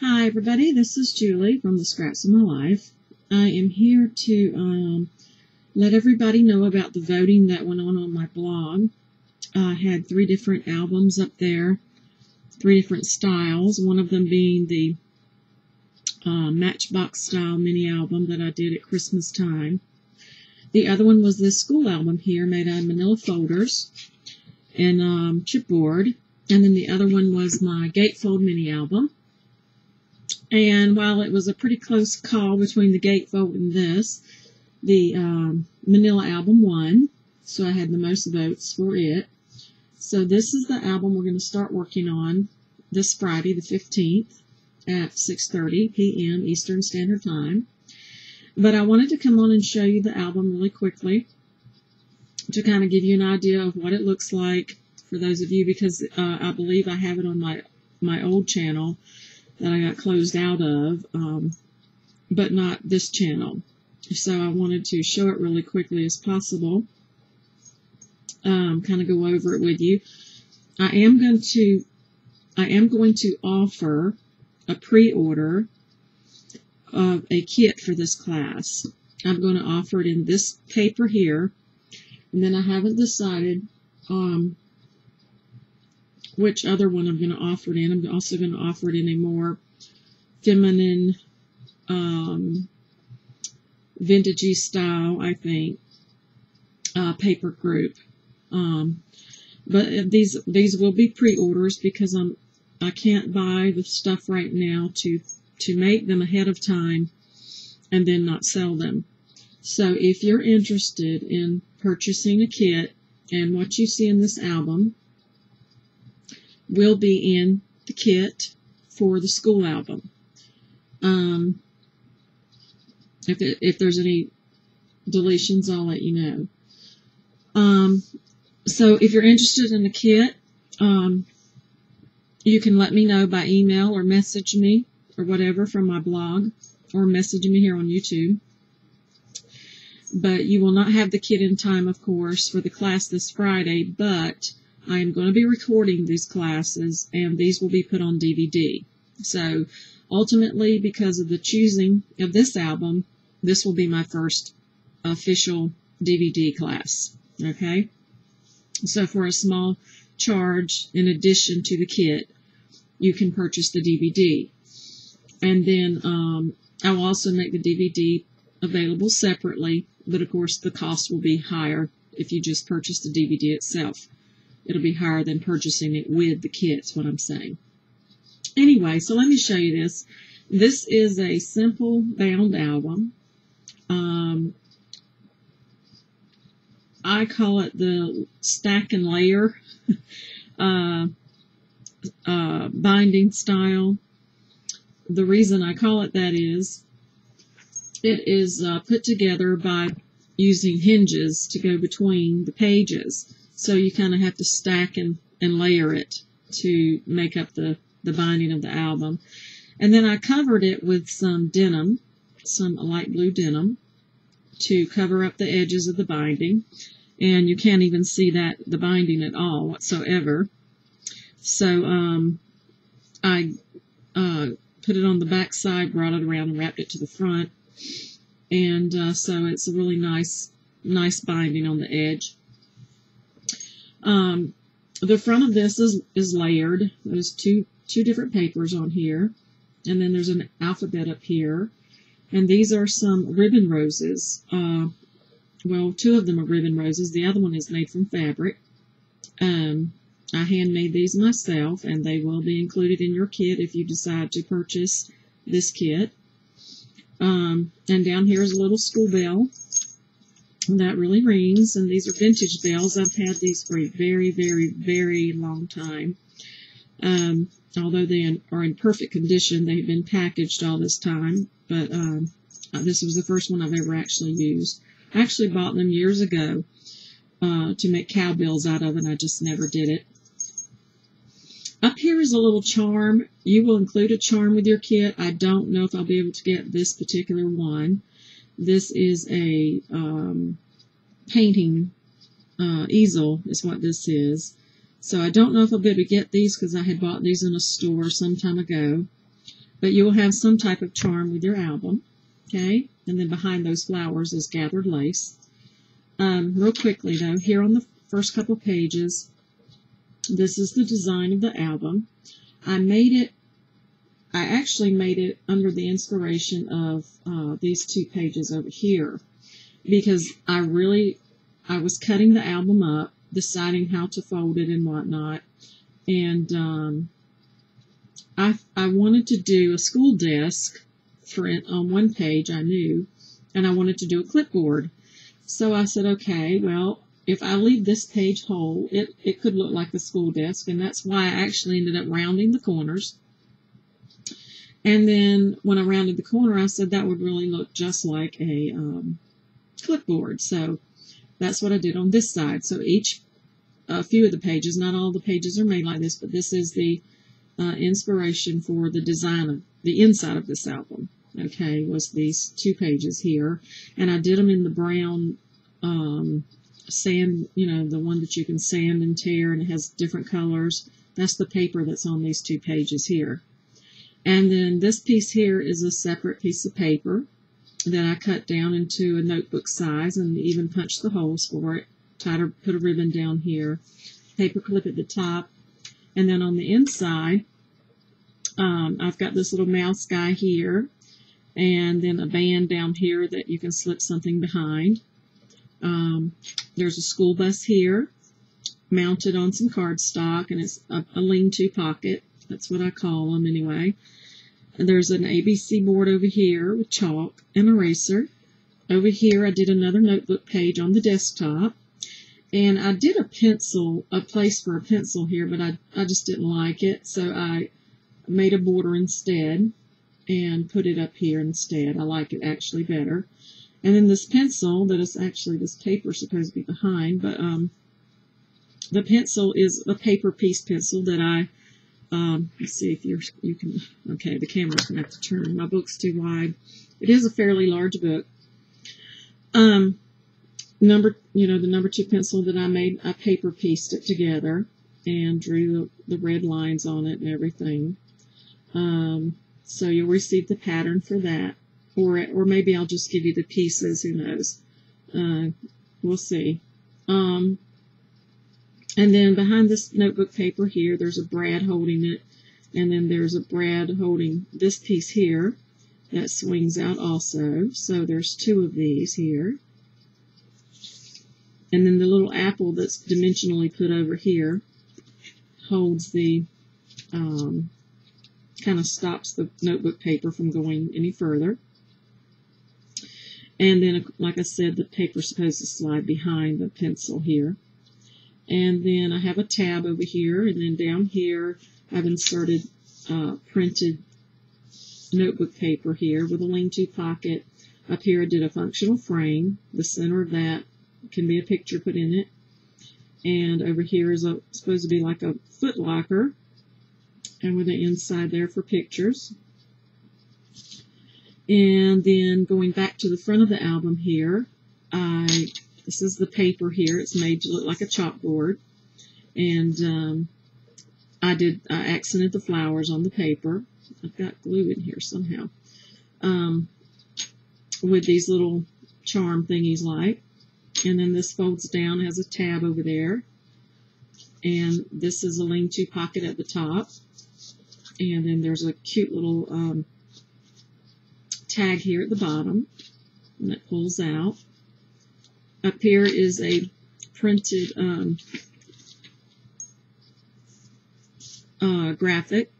Hi everybody, this is Julie from the Scraps of My Life. I am here to let everybody know about the voting that went on my blog. I had 3 different albums up there, 3 different styles, one of them being the Matchbox style mini album that I did at Christmas time. The other one was this school album here made out of manila folders and chipboard, and then the other one was my gatefold mini album. And while it was a pretty close call between the gatefold and this, the manila album won, so I had the most votes for it. So this is the album we're going to start working on this Friday, the 15th, at 6:30 p.m. Eastern Standard Time. But I wanted to come on and show you the album really quickly to kind of give you an idea of what it looks like for those of you, because I believe I have it on my old channel that I got closed out of, but not this channel. So I wanted to show it really quickly as possible, kind of go over it with you. I am going to offer a pre-order of a kit for this class. I'm going to offer it in this paper here, and then I haven't decided which other one I'm going to offer it in. I'm also going to offer it in a more feminine, vintagey style, I think, paper group. But these will be pre-orders because I can't buy the stuff right now to make them ahead of time and then not sell them. So if you're interested in purchasing a kit, and what you see in this album will be in the kit for the school album. If there's any deletions, I'll let you know. So if you're interested in the kit, you can let me know by email or message me or whatever from my blog, or message me here on YouTube. But you will not have the kit in time, of course, for the class this Friday, but I am going to be recording these classes, and these will be put on DVD. So, ultimately, because of the choosing of this album, this will be my first official DVD class. Okay? So, for a small charge, in addition to the kit, you can purchase the DVD. And then I will also make the DVD available separately, but of course the cost will be higher if you just purchase the DVD itself. It'll be higher than purchasing it with the kit's what I'm saying. Anyway, so let me show you this. This is a simple bound album. I call it the stack and layer binding style. The reason I call it that is it is put together by using hinges to go between the pages. So you kind of have to stack and layer it to make up the binding of the album. And then I covered it with some denim, some light blue denim, to cover up the edges of the binding. And you can't even see the binding at all whatsoever. So I put it on the back side, brought it around and wrapped it to the front. And so it's a really nice binding on the edge. The front of this is layered. There's two different papers on here, and then there's an alphabet up here, and these are some ribbon roses. Well, 2 of them are ribbon roses. The other one is made from fabric. I handmade these myself, and they will be included in your kit if you decide to purchase this kit. And down here is a little school bell that really rings, and these are vintage bells. I've had these for a very, very, very long time. Although they are in perfect condition, they've been packaged all this time, but this was the first one I've ever actually used. I actually bought them years ago to make cowbells out of, and I just never did it. Up here is a little charm. You will include a charm with your kit. I don't know if I'll be able to get this particular one. This is a painting easel is what this is. So I don't know if I'll be able to get these because I had bought these in a store some time ago. But you will have some type of charm with your album, okay? And then behind those flowers is gathered lace. Real quickly, though, here on the first couple pages, this is the design of the album. I actually made it under the inspiration of these 2 pages over here, because I was cutting the album up, deciding how to fold it and whatnot, and I wanted to do a school desk print on one page, I knew, and I wanted to do a clipboard. So I said, okay, well, if I leave this page whole, it could look like a school desk, and that's why I actually ended up rounding the corners. And then when I rounded the corner, I said that would really look just like a clipboard. So that's what I did on this side. So a few of the pages, not all the pages are made like this, but this is the inspiration for the design of the inside of this album. Okay, was these 2 pages here, and I did them in the brown sand, the one that you can sand and tear, and it has different colors. That's the paper that's on these 2 pages here. And then this piece here is a separate piece of paper that I cut down into a notebook size and even punched the holes for it. Put a ribbon down here, paper clip at the top, and then on the inside, I've got this little mouse guy here, and then a band down here that you can slip something behind. There's a school bus here, mounted on some cardstock, and it's a lean-to pocket. That's what I call them anyway. And there's an ABC board over here with chalk and eraser. Over here I did another notebook page on the desktop. And I did a place for a pencil here, but I just didn't like it. So I made a border instead and put it up here instead. I like it actually better. And then this pencil, that is actually this paper supposed to be behind, but the pencil is a paper piece pencil that I let's see if you can, okay, the camera's going to have to turn. My book's too wide. It is a fairly large book. The number 2 pencil that I made, I paper pieced it together and drew the red lines on it and everything. So you'll receive the pattern for that. Or maybe I'll just give you the pieces, who knows. We'll see. And then behind this notebook paper here, there's a brad holding it, and then there's a brad holding this piece here that swings out also. So there's 2 of these here. And then the little apple that's dimensionally put over here holds the, kind of stops the notebook paper from going any further. And then, like I said, the paper's supposed to slide behind the pencil here. And then I have a tab over here, and then down here I've inserted printed notebook paper here with a lean-to pocket. Up here I did a functional frame. The center of that can be a picture put in it. And over here is supposed to be like a foot locker, and with the inside there for pictures. And then going back to the front of the album here, this is the paper here. It's made to look like a chalkboard. And I accented the flowers on the paper. I've got glue in here somehow. With these little charm thingies like. And then this folds down, has a tab over there. And this is a lean-to pocket at the top. And then there's a cute little tag here at the bottom. And it pulls out. Up here is a printed graphic,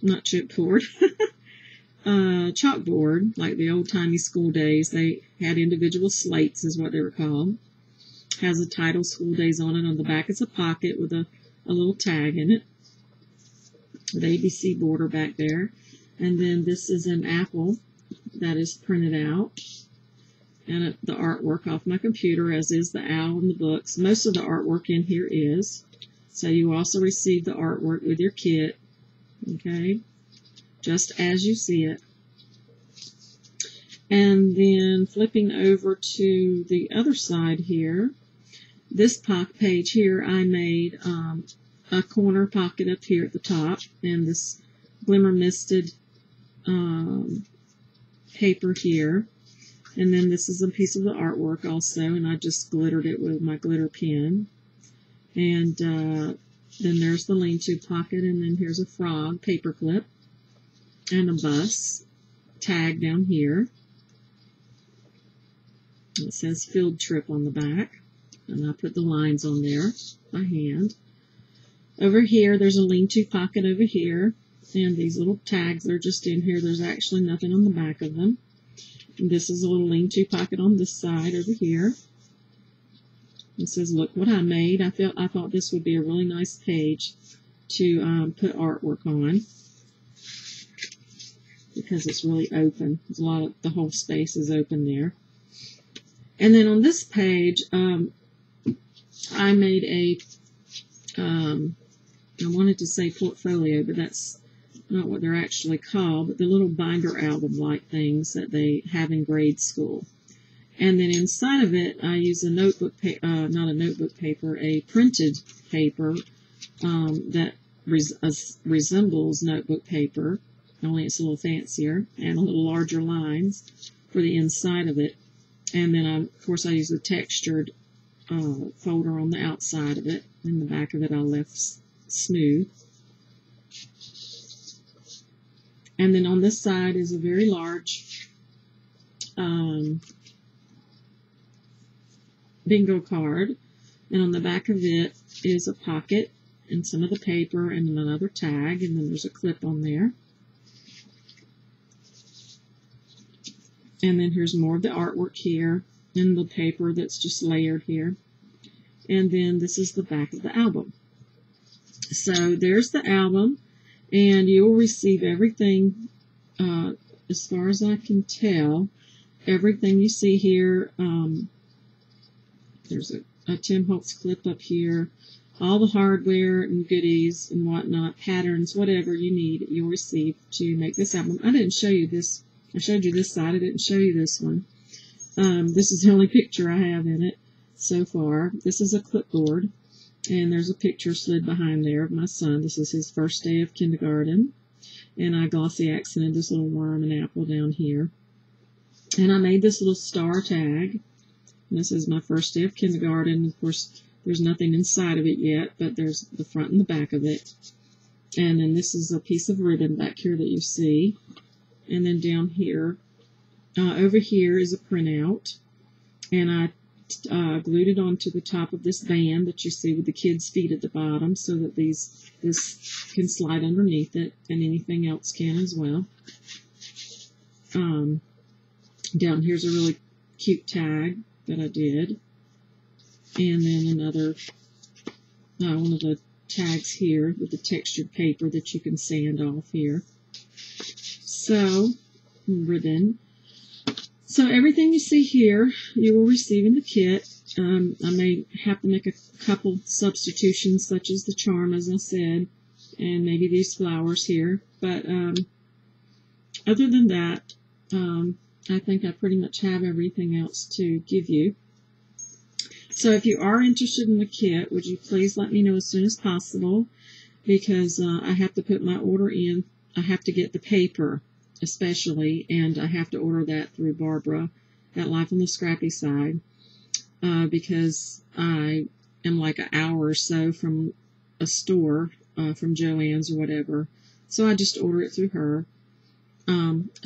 not chipboard, chalkboard, like the old-timey school days. They had individual slates, is what they were called. Has a title, School Days, on it. On the back is a pocket with a little tag in it. The ABC border back there. And then this is an apple that is printed out. And the artwork off my computer, as is the owl in the books. Most of the artwork in here is. So you also receive the artwork with your kit. Okay? Just as you see it. And then flipping over to the other side here, this page here, I made a corner pocket up here at the top. And this glimmer misted paper here. And then this is a piece of the artwork also, and I just glittered it with my glitter pen. And then there's the lean-to pocket, and then here's a frog paper clip and a bus tag down here. It says field trip on the back, and I put the lines on there by hand. Over here, there's a lean-to pocket over here, and these little tags are just in here. There's actually nothing on the back of them. And this is a little lean-to pocket on this side over here. It says, "Look what I made." I thought this would be a really nice page to put artwork on because it's really open. There's a lot of the whole space is open there. And then on this page, I made a I wanted to say portfolio, but that's not what they're actually called, but the little binder album-like things that they have in grade school. And then inside of it, I use a notebook, not a notebook paper, a printed paper that resembles notebook paper, only it's a little fancier, and a little larger lines for the inside of it. And then, of course, I use a textured folder on the outside of it. In the back of it, I left smooth. And then on this side is a very large bingo card. And on the back of it is a pocket and some of the paper and another tag. And then there's a clip on there. And then here's more of the artwork here and the paper that's just layered here. And then this is the back of the album. So there's the album, and you will receive everything, as far as I can tell, everything you see here. There's a Tim Holtz clip up here, all the hardware and goodies and whatnot, patterns, whatever you need, you'll receive to make this album. I didn't show you this. I showed you this side. I didn't show you this one. This is the only picture I have in it so far. This is a clipboard, and there's a picture slid behind there of my son. This is his first day of kindergarten, and I glossy accented this little worm and apple down here. And I made this little star tag. And this is my first day of kindergarten. Of course, there's nothing inside of it yet, but there's the front and the back of it. And then this is a piece of ribbon back here that you see. And then down here, over here is a printout, and I glued it onto the top of this band that you see with the kids' feet at the bottom, so that this can slide underneath it, and anything else can as well. Down here's a really cute tag that I did, and then another one of the tags here with the textured paper that you can sand off here. So, ribbon. So everything you see here, you will receive in the kit. I may have to make a couple substitutions, such as the charm, as I said, and maybe these flowers here. But other than that, I think I pretty much have everything else to give you. So if you are interested in the kit, would you please let me know as soon as possible, because I have to put my order in. I have to get the paper, especially, and I have to order that through Barbara at Life on the Scrappy Side, because I am like an hour or so from a store, from Joann's or whatever, so I just order it through her.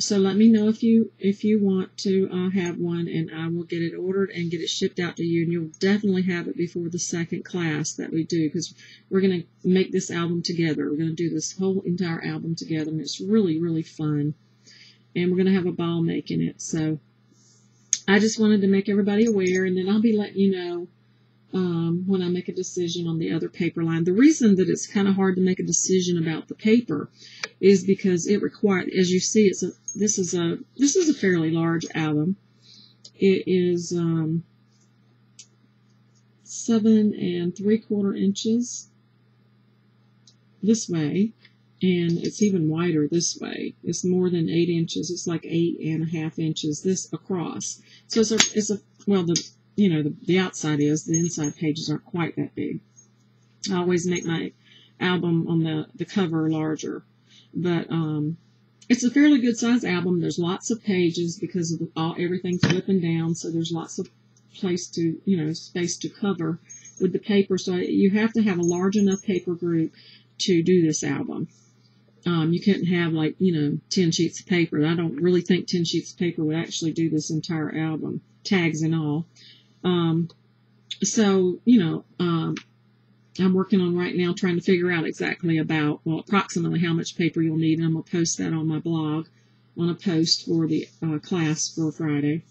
So let me know if you want to have one, and I will get it ordered and get it shipped out to you, and you'll definitely have it before the second class that we do, because we're going to make this album together. We're going to do this whole entire album together, and it's really, really fun, and we're going to have a ball making it. So I just wanted to make everybody aware, and then I'll be letting you know when I make a decision on the other paper line. The reason that it's kind of hard to make a decision about the paper is because it requires, as you see, this is a fairly large album. It is 7 3/4 inches this way, and it's even wider this way. It's more than 8 inches. It's like 8.5 inches this across. So well, the outside is. The inside pages aren't quite that big. I always make my album on the cover larger. But it's a fairly good size album. There's lots of pages because of everything's flipping down, so there's lots of space to cover with the paper. So you have to have a large enough paper group to do this album. You couldn't have 10 sheets of paper. I don't really think 10 sheets of paper would actually do this entire album, tags and all. I'm working on right now trying to figure out approximately how much paper you'll need, and I'm going to post that on my blog on a post for the class for Friday.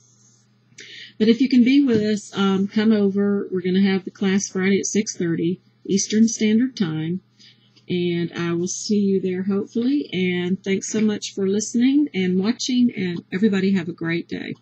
But if you can be with us, come over. We're going to have the class Friday at 6:30 Eastern Standard Time, and I will see you there hopefully. And thanks so much for listening and watching, and everybody have a great day.